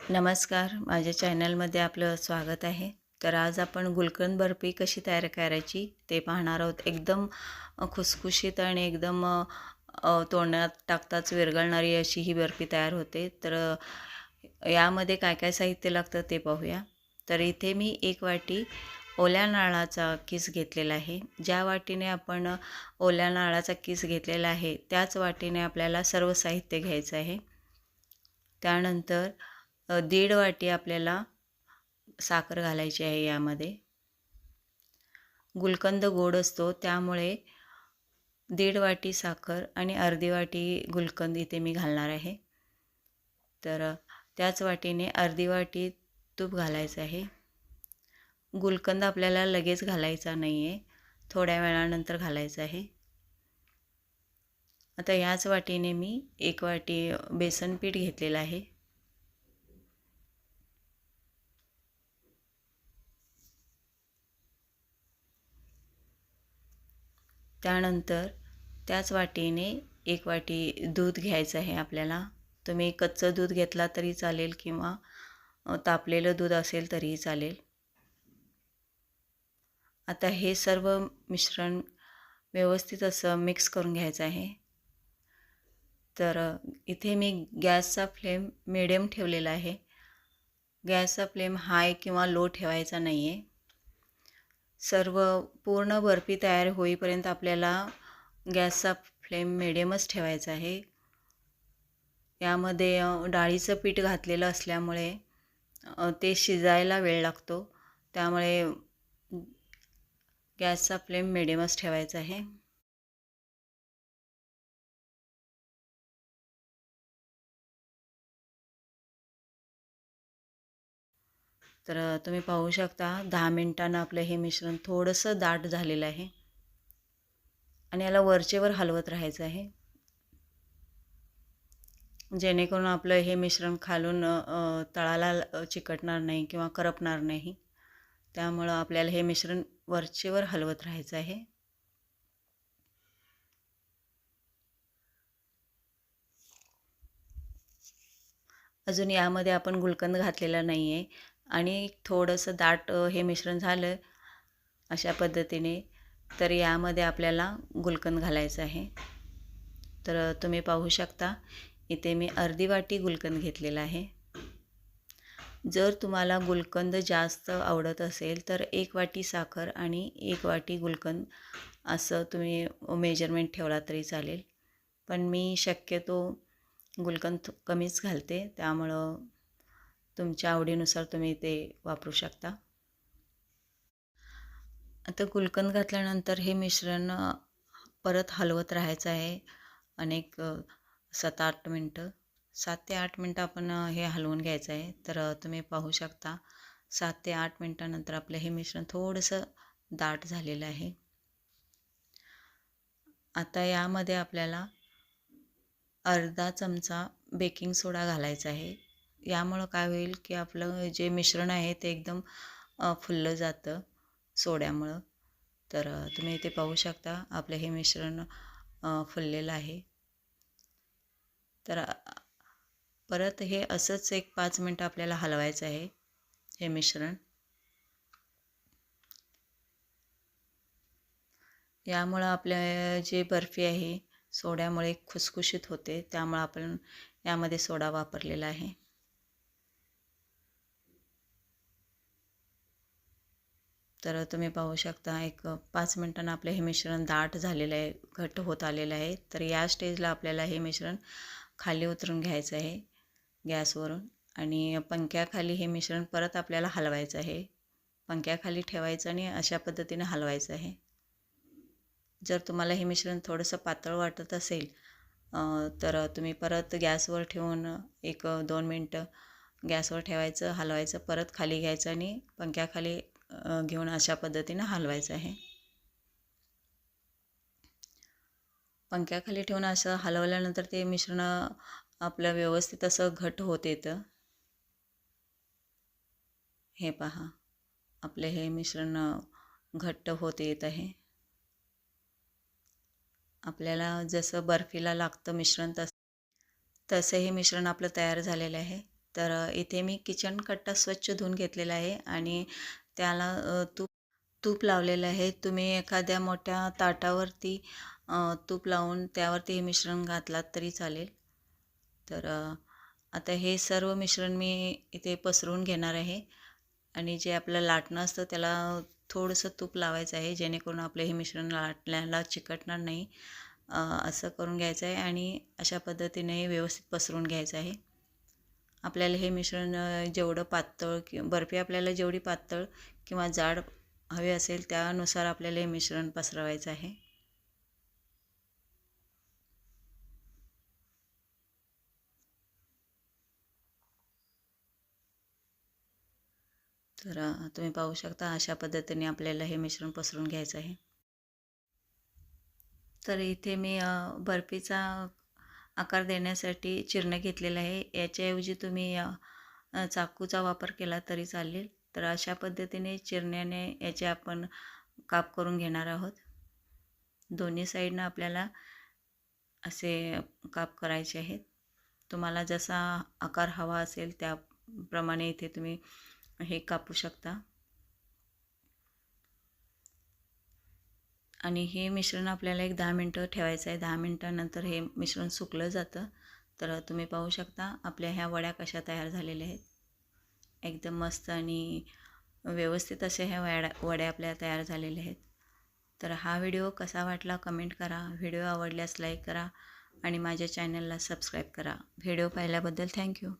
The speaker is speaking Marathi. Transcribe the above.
नमस्कार, माझ्या चॅनलमध्ये आपलं स्वागत आहे. तर आज आपण गुलकंद बर्फी कशी तयार करायची ते पाहणार आहोत. एकदम खुसखुशीत आणि एकदम तोंडात टाकताच विरघळणारी अशी ही बर्फी तयार होते. तर यामध्ये काय काय साहित्य लागतं ते पाहूया. तर इथे मी 1 वाटी ओल्या नारळाचा किस घेतलेला आहे. ज्या वाटीने आपण ओल्या नारळाचा किस घेतलेला आहे त्याच वाटीने आपल्याला सर्व साहित्य घ्यायचं आहे. त्यानंतर 1.5 वाटी आपल्याला साखर घालायची आहे यामध्ये. गुलकंद गोड असतो त्यामुळे 1.5 वाटी साखर आणि अर्धी वाटी गुलकंद इथे मी घालणार आहे. तर त्याच वाटीने अर्धी वाटी तूप घालायचं आहे. गुलकंद आपल्याला लगेच घालायचा नाही आहे, थोड्या वेळानंतर घालायचं आहे. आता याच वाटीने मी 1 वाटी बेसन पीठ घेतलेलं आहे. त्यानंतर त्याच वाटीने 1 वाटी दूध घ्यायचं आहे आपल्याला. तुम्ही कच्चं दूध घेतला तरी चालेल किंवा तापलेलं दूध असेल तरीही चालेल. आता हे सर्व मिश्रण व्यवस्थित असं मिक्स करून घ्यायचं आहे. तर इथे मी गॅसचा फ्लेम मिडियम ठेवलेला आहे. गॅसचा फ्लेम हाय किंवा लो ठेवायचा नाही आहे. सर्व पूर्ण बर्फी तयार होईपर्यंत आपल्याला गॅसचा फ्लेम मिडियमच ठेवायचा आहे. यामध्ये डाळीचं पीठ घातलेलं असल्यामुळे ते शिजायला वेळ लागतो. त्यामुळे गॅसचा फ्लेम मिडियमच ठेवायचा आहे. तर तुम्ही पाहू शकता 10 मिनिटांनं आपलं हे मिश्रण थोडंसं दाट झालेलं आहे आणि याला वरचेवर हलवत राहायचं आहे, जेणेकरून आपलं हे मिश्रण खालून तळाला चिकटणार नाही किंवा करपणार नाही. त्यामुळं आपल्याला हे मिश्रण वरचेवर हलवत राहायचं आहे. अजून यामध्ये आपण गुलकंद घातलेला नाही आहे आणि थोडंसं दाट हे मिश्रण झालं अशा पद्धतीने, तर यामध्ये आपल्याला गुलकंद घालायचं आहे. तर तुम्ही पाहू शकता इथे मी अर्धी वाटी गुलकंद घेतलेला आहे. जर तुम्हाला गुलकंद जास्त आवडत असेल तर 1 वाटी साखर आणि 1 वाटी गुलकंद असं तुम्ही मेजरमेंट ठेवला तरी चालेल. पण मी शक्यतो गुलकंद कमीच घालते, त्यामुळं तुमच्या आवडीनुसार तुम्ही ते वापरू शकता. आता गुलकंद घातल्यानंतर हे मिश्रण परत हलवत राहायचं आहे अनेक 7-8 मिनटं. 7 ते 8 मिनटं आपण हे हलवून घ्यायचं आहे. तर तुम्ही पाहू शकता 7 ते 8 मिनटानंतर आपलं हे मिश्रण थोडंसं दाट झालेलं आहे. आता यामध्ये आपल्याला अर्धा चमचा बेकिंग सोडा घालायचा आहे. यामुळं काय होईल की आपलं जे मिश्रण आहे ते एकदम फुललं जातं सोड्यामुळं. तर तुम्ही इथे पाहू शकता आपलं हे मिश्रण फुललेलं आहे. तर परत हे असंच एक 5 मिनटं आपल्याला हलवायचं आहे हे मिश्रण. यामुळं आपल्या जे बर्फी आहे सोड्यामुळे खुसखुशीत होते, त्यामुळं आपण यामध्ये सोडा वापरलेला आहे. तर तुम्ही पाहू शकता एक 5 मिनिटांनं आपलं हे मिश्रण दाट झालेलं आहे, घट्ट होत आलेलं आहे. तर या स्टेजला आपल्याला हे मिश्रण खाली उतरून घ्यायचं आहे गॅसवरून आणि पंख्याखाली हे मिश्रण परत आपल्याला हलवायचं आहे. पंख्याखाली ठेवायचं आणि अशा पद्धतीने हलवायचं आहे. जर तुम्हाला हे मिश्रण थोडंसं पातळ वाटत असेल तर तुम्ही परत गॅसवर ठेवून 1-2 मिनटं गॅसवर ठेवायचं, हलवायचं, परत खाली घ्यायचं आणि पंख्याखाली घेऊन अशा पद्धतीने हलवायचं आहे. पंख्याखाली ठेवून असं हलवल्यानंतर ते मिश्रण आपलं व्यवस्थित असं घट्ट होत येतं. हे पहा आपले हे मिश्रण घट्ट होत येत आहे. आपल्याला जसं बर्फीला लागतं मिश्रण तसं हे मिश्रण आपलं तयार झालेलं आहे. तर इथे मी किचन कट्टा स्वच्छ धुवून घेतलेला आहे आणि त्याला तूप लावलेलं आहे. तुम्ही एखाद्या मोठ्या ताटावरती तूप लावून त्यावरती हे मिश्रण घातलात तरी चालेल. तर आता हे सर्व मिश्रण मी इथे पसरवून घेणार आहे आणि जे आपलं लाटणं असतं त्याला थोडंसं तूप लावायचं आहे, जेणेकरून आपलं हे मिश्रण लाटण्याला चिकटणार नाही. असं करून घ्यायचं आहे आणि अशा पद्धतीने व्यवस्थित पसरवून घ्यायचं आहे. आपल्याला हे मिश्रण जेवढं पातळ बर्फी आपल्याला जेवढी पातळ किंवा जाड हवे असेल त्यानुसार आपल्याला हे मिश्रण पसरवायचं आहे. तर तुम्ही पाहू शकता अशा पद्धतीने आपल्याला हे मिश्रण पसरून घ्यायचं आहे. तर इथे मी बर्फीचा आकार देण्यासाठी चिरणं घेतलेलं आहे. याच्याऐवजी तुम्ही चाकूचा वापर केला तरी चालेल. तर अशा पद्धतीने चिरण्याने याचे आपण काप करून घेणार आहोत. दोन्ही साईडनं आपल्याला असे काप करायचे आहेत. तुम्हाला जसा आकार हवा असेल त्याप्रमाणे इथे तुम्ही हे कापू शकता. आणि हे मिश्रण आपल्याला एक 10 मिनटं ठेवायचं आहे. 10 मिनटानंतर हे मिश्रण सुकलं जातं. तर तुम्ही पाहू शकता आपल्या ह्या वड्या कशा तयार झालेल्या आहेत. एकदम मस्त आणि व्यवस्थित अशा ह्या वड्या आपल्या तयार झालेल्या आहेत. तर हा व्हिडिओ कसा वाटला कमेंट करा. व्हिडिओ आवडल्यास लाईक करा आणि माझ्या चॅनलला सबस्क्राईब करा. व्हिडिओ पाहिल्याबद्दल थँक्यू.